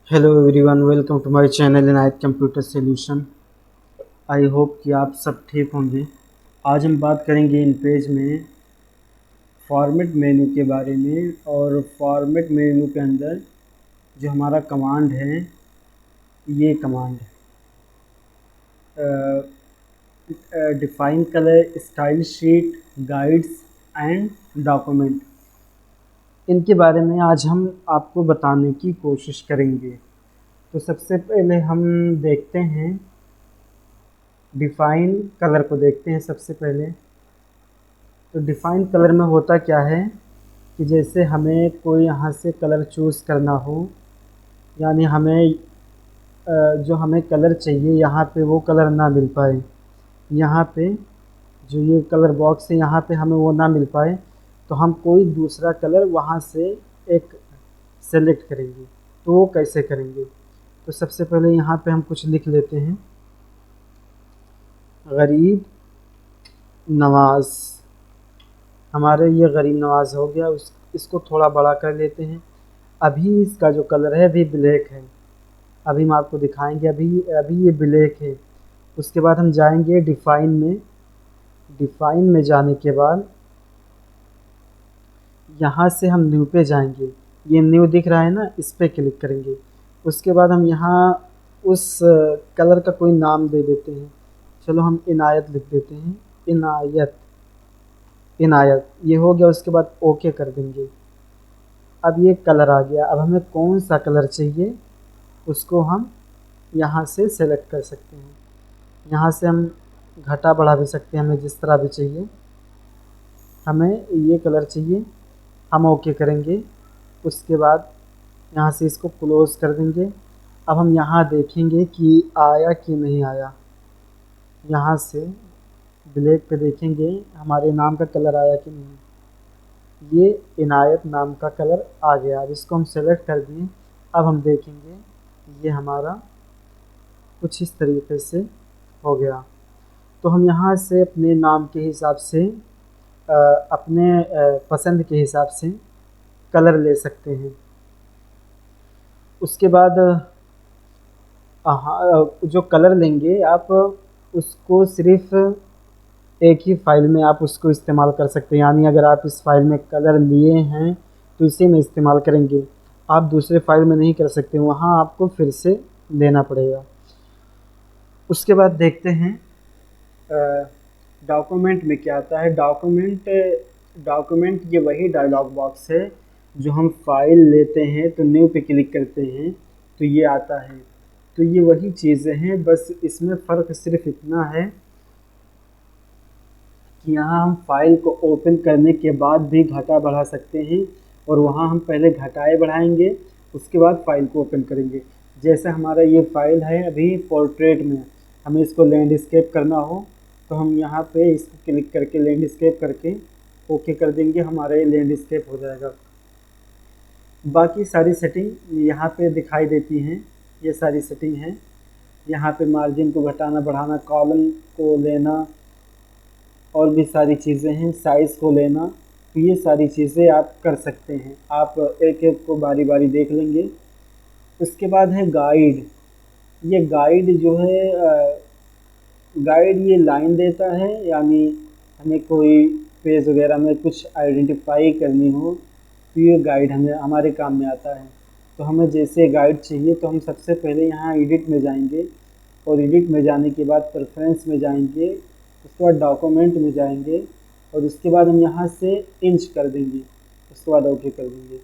Hello everyone, welcome to my channel Inayat computer solution. I hope कि आप सब ठीक होंगे। आज हम बात करेंगे इन पेज में फॉर्मेट मेनू के बारे में। और फॉर्मेट मेनू के अंदर जो हमारा कमांड है, ये command define colour, style sheet, guides and document, इनके बारे में आज हम आपको बताने की कोशिश करेंगे। तो सबसे पहले हम देखते हैं, डिफ़ाइन कलर को देखते हैं सबसे पहले। तो डिफ़ाइन कलर में होता क्या है कि जैसे हमें कोई यहाँ से कलर चूज़ करना हो, यानी हमें जो हमें कलर चाहिए यहाँ पे वो कलर ना मिल पाए, यहाँ पे जो ये कलर बॉक्स है यहाँ पे हमें वो ना मिल पाए, तो हम कोई दूसरा कलर वहाँ से एक सेलेक्ट करेंगे। तो वो कैसे करेंगे? तो सबसे पहले यहाँ पे हम कुछ लिख लेते हैं, गरीब नवाज़। हमारे ये गरीब नवाज़ हो गया। इसको थोड़ा बड़ा कर लेते हैं। अभी इसका जो कलर है अभी ब्लैक है, अभी हम आपको दिखाएंगे। अभी अभी ये ब्लैक है। उसके बाद हम जाएंगे डिफ़ाइन में। डिफ़ाइन में जाने के बाद यहाँ से हम न्यू पे जाएंगे। ये न्यू दिख रहा है ना, इस पर क्लिक करेंगे। उसके बाद हम यहाँ उस कलर का कोई नाम दे देते हैं। चलो हम इनायत लिख देते हैं, इनायत। इनायत ये हो गया। उसके बाद ओके कर देंगे। अब ये कलर आ गया। अब हमें कौन सा कलर चाहिए उसको हम यहाँ से सेलेक्ट कर सकते हैं। यहाँ से हम घटा बढ़ा भी सकते हैं, हमें जिस तरह भी चाहिए। हमें ये कलर चाहिए, हम ओके करेंगे। उसके बाद यहाँ से इसको क्लोज़ कर देंगे। अब हम यहाँ देखेंगे कि आया कि नहीं आया। यहाँ से ब्लैक पे देखेंगे हमारे नाम का कलर आया कि नहीं। ये इनायत नाम का कलर आ गया। अब इसको हम सेलेक्ट कर दिए। अब हम देखेंगे ये हमारा कुछ इस तरीके से हो गया। तो हम यहाँ से अपने नाम के हिसाब से अपने पसंद के हिसाब से कलर ले सकते हैं। उसके बाद हाँ, जो कलर लेंगे आप उसको सिर्फ एक ही फाइल में आप उसको इस्तेमाल कर सकते हैं। यानी अगर आप इस फाइल में कलर लिए हैं तो इसी में इस्तेमाल करेंगे, आप दूसरे फाइल में नहीं कर सकते, वहाँ आपको फिर से लेना पड़ेगा। उसके बाद देखते हैं डॉक्यूमेंट में क्या आता है। डॉक्यूमेंट ये वही डायलॉग बॉक्स है जो हम फाइल लेते हैं तो न्यू पे क्लिक करते हैं तो ये आता है। तो ये वही चीज़ें हैं, बस इसमें फ़र्क सिर्फ इतना है कि यहाँ हम फाइल को ओपन करने के बाद भी घटा बढ़ा सकते हैं, और वहाँ हम पहले घटाए बढ़ाएंगे, उसके बाद फाइल को ओपन करेंगे। जैसे हमारा ये फाइल है अभी पोर्ट्रेट में, हमें इसको लैंडस्केप करना हो तो हम यहाँ पे इसको क्लिक करके लैंडस्केप करके ओके कर देंगे, हमारा ये लैंडस्केप हो जाएगा। बाकी सारी सेटिंग यहाँ पे दिखाई देती हैं। ये सारी सेटिंग है। यहाँ पे मार्जिन को घटाना बढ़ाना, कॉलम को लेना, और भी सारी चीज़ें हैं, साइज़ को लेना। तो ये सारी चीज़ें आप कर सकते हैं। आप एक एक को बारी बारी देख लेंगे। उसके बाद है गाइड। ये गाइड जो है गाइड ये लाइन देता है, यानी हमें कोई पेज वगैरह में कुछ आइडेंटिफाई करनी हो तो ये गाइड हमें हमारे काम में आता है। तो हमें जैसे गाइड चाहिए तो हम सबसे पहले यहाँ एडिट में जाएंगे, और एडिट में जाने के बाद प्रेफरेंस में जाएंगे, उसके बाद डॉक्यूमेंट में जाएंगे, और उसके बाद हम यहाँ से इंच कर देंगे, उसके बाद ओके कर देंगे।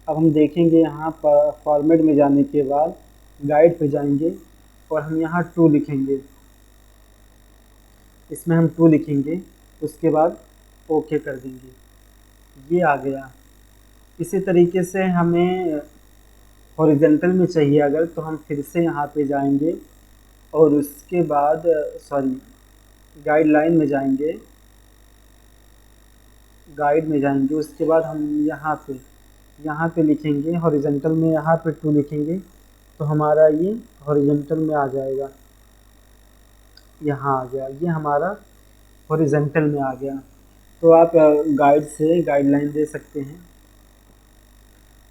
अब हम देखेंगे यहाँ पर फॉर्मेट में जाने के बाद गाइड पे जाएंगे और हम यहाँ टू लिखेंगे, इसमें हम टू लिखेंगे, उसके बाद ओके कर देंगे। ये आ गया। इसी तरीके से हमें हॉरिजेंटल में चाहिए अगर, तो हम फिर से यहाँ पे जाएंगे और उसके बाद सॉरी गाइडलाइन में जाएंगे, गाइड में जाएंगे। उसके बाद हम यहाँ पे लिखेंगे हॉरिजेंटल में, यहाँ पे टू लिखेंगे तो हमारा ये हॉरिजेंटल में आ जाएगा। यहाँ आ गया, ये हमारा हॉरिजेंटल में आ गया। तो आप गाइड से गाइडलाइन दे सकते हैं।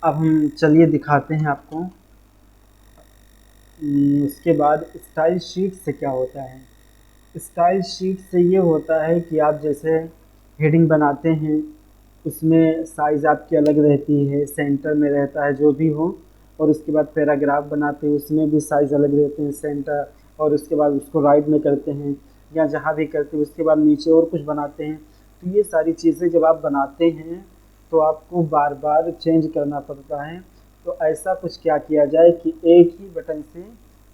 अब हम चलिए दिखाते हैं आपको। उसके बाद स्टाइल शीट से क्या होता है, स्टाइल शीट से ये होता है कि आप जैसे हेडिंग बनाते हैं, उसमें साइज़ आपकी अलग रहती है, सेंटर में रहता है जो भी हो, और उसके बाद पैराग्राफ बनाते हैं उसमें भी साइज़ अलग रहते हैं, सेंटर, और उसके बाद उसको राइट में करते हैं या जहाँ भी करते हैं, उसके बाद नीचे और कुछ बनाते हैं। तो ये सारी चीज़ें जब आप बनाते हैं तो आपको बार बार चेंज करना पड़ता है। तो ऐसा कुछ क्या किया जाए कि एक ही बटन से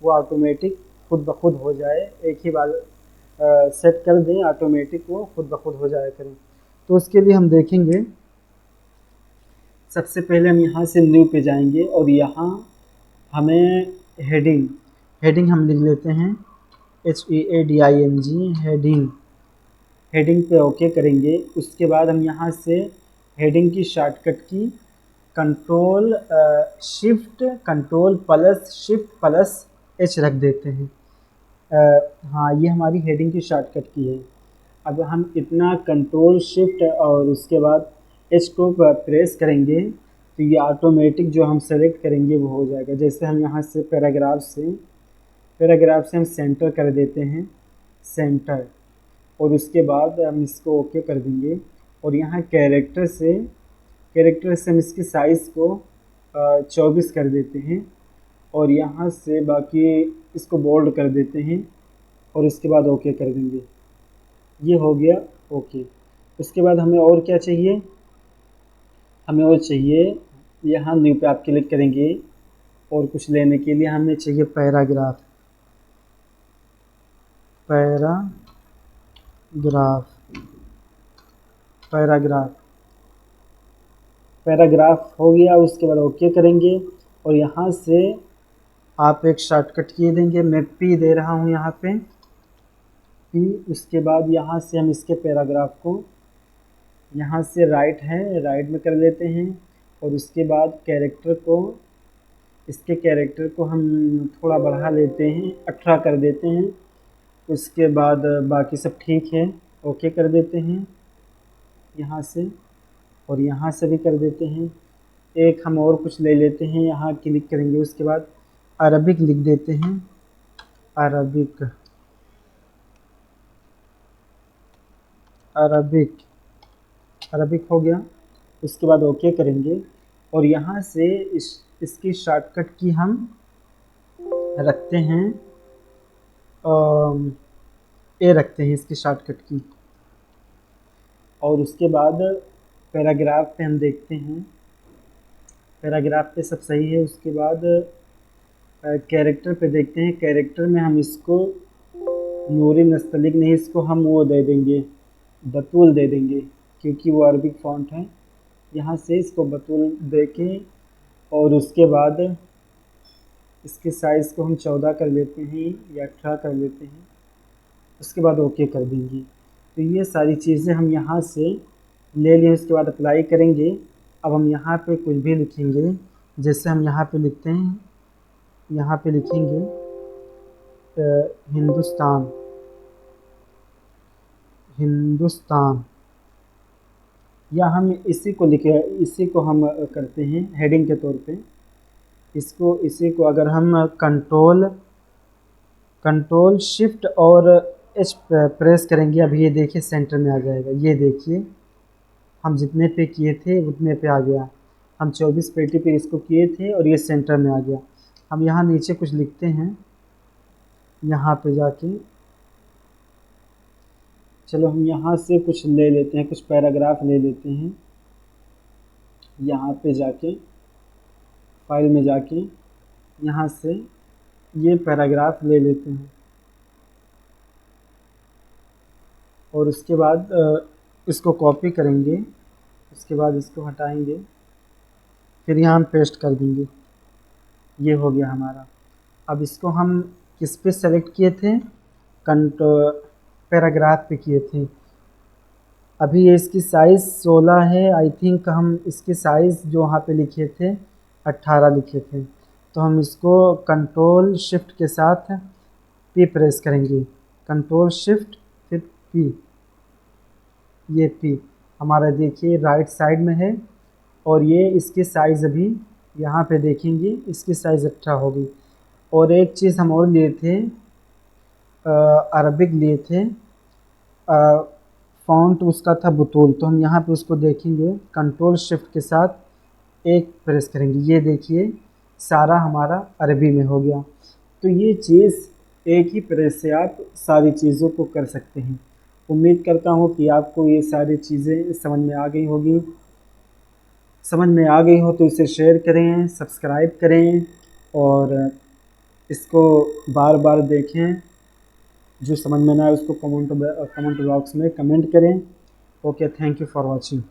वो ऑटोमेटिक खुद ब खुद हो जाए, एक ही बार सेट कर दें, ऑटोमेटिक वो खुद ब खुद हो जाया करें। तो उसके लिए हम देखेंगे, सबसे पहले हम यहाँ से न्यू पे जाएंगे और यहाँ हमें हेडिंग हेडिंग हम लिख लेते हैं HEADING हेडिंग। हेडिंग पे ओके करेंगे। उसके बाद हम यहाँ से हेडिंग की शॉर्टकट की कंट्रोल शिफ्ट प्लस H रख देते हैं। हाँ, ये हमारी हेडिंग की शॉर्टकट की है। अब हम इतना कंट्रोल शिफ्ट और उसके बाद H को प्रेस करेंगे तो ये ऑटोमेटिक जो हम सेलेक्ट करेंगे वो हो जाएगा। जैसे हम यहाँ से पैराग्राफ से हम सेंटर कर देते हैं, सेंटर, और उसके बाद हम इसको ओके कर देंगे। और यहाँ कैरेक्टर से हम इसकी साइज़ को 24 कर देते हैं और यहाँ से बाकी इसको बोल्ड कर देते हैं और उसके बाद ओके कर देंगे। ये हो गया ओके। उसके बाद हमें और क्या चाहिए, हमें और चाहिए, यहाँ न्यू पे आप क्लिक करेंगे और कुछ लेने के लिए हमें चाहिए पैराग्राफ पैराग्राफ हो गया। उसके बाद ओके करेंगे और यहाँ से आप एक शॉर्टकट की देंगे, मैं P दे रहा हूँ यहाँ पे P। उसके बाद यहाँ से हम इसके पैराग्राफ को यहाँ से राइट में कर लेते हैं और उसके बाद इसके कैरेक्टर को हम थोड़ा बढ़ा लेते हैं, 18 कर देते हैं। उसके बाद बाकी सब ठीक है, ओके कर देते हैं यहाँ से, और यहाँ से भी कर देते हैं। एक हम और कुछ ले लेते हैं, यहाँ क्लिक करेंगे, उसके बाद अरबिक लिख देते हैं, अरबिक हो गया। उसके बाद ओके करेंगे और यहाँ से इसकी शॉर्टकट की हम रखते हैं, ए रखते हैं इसकी शॉर्टकट की। और उसके बाद पैराग्राफ पे हम देखते हैं, पैराग्राफ पे सब सही है। उसके बाद कैरेक्टर पे देखते हैं, कैरेक्टर में हम इसको नूरी नस्तलिक नहीं, इसको हम वो दे देंगे, बतूल दे देंगे, क्योंकि वो अरबिक फ़ॉन्ट है। यहाँ से इसको बतूल दे के और उसके बाद इसके साइज़ को हम 14 कर लेते हैं या 18 कर लेते हैं। उसके बाद ओके कर देंगे। तो ये सारी चीज़ें हम यहाँ से ले लिए। उसके बाद अप्लाई करेंगे। अब हम यहाँ पे कुछ भी लिखेंगे, जैसे हम यहाँ पे लिखते हैं, यहाँ पे लिखेंगे हिंदुस्तान, या हम इसी को हम करते हैं हेडिंग के तौर पे। इसी को अगर हम कंट्रोल शिफ्ट और H प्रेस करेंगे, अभी ये देखिए सेंटर में आ जाएगा। ये देखिए हम जितने पे किए थे उतने पे आ गया। हम 24 पेटी पे इसको किए थे और ये सेंटर में आ गया। हम यहाँ नीचे कुछ लिखते हैं, यहाँ पे जाके चलो हम यहाँ से कुछ ले लेते हैं, कुछ पैराग्राफ ले लेते हैं। यहाँ पे जाके फाइल में जाके यहाँ से ये पैराग्राफ ले लेते हैं और उसके बाद इसको कॉपी करेंगे। उसके बाद इसको हटाएंगे, फिर यहाँ हम पेस्ट कर देंगे। ये हो गया हमारा। अब इसको हम किस पे सेलेक्ट किए थे, पैराग्राफ पे किए थे। अभी ये इसकी साइज़ 16 है, आई थिंक हम इसकी साइज़ जो वहाँ पे लिखे थे 18 लिखे थे। तो हम इसको कंट्रोल शिफ्ट के साथ P प्रेस करेंगे, कंट्रोल शिफ्ट फिर P। ये P हमारा देखिए राइट साइड में है और ये इसकी साइज़ अभी यहाँ पे देखेंगे, इसकी साइज़ 18 होगी। और एक चीज़ हम और लिए थे, अरबिक लिए थे, फ़ॉन्ट उसका था बुतूल। तो हम यहाँ पे उसको देखेंगे, कंट्रोल शिफ्ट के साथ एक प्रेस करेंगे, ये देखिए सारा हमारा अरबी में हो गया। तो ये चीज़ एक ही प्रेस से आप सारी चीज़ों को कर सकते हैं। उम्मीद करता हूँ कि आपको ये सारी चीज़ें समझ में आ गई होगी। समझ में आ गई हो तो इसे शेयर करें, सब्सक्राइब करें और इसको बार बार देखें। जो समझ में ना आए उसको कमेंट बॉक्स में कमेंट करें। Okay, thank you for watching.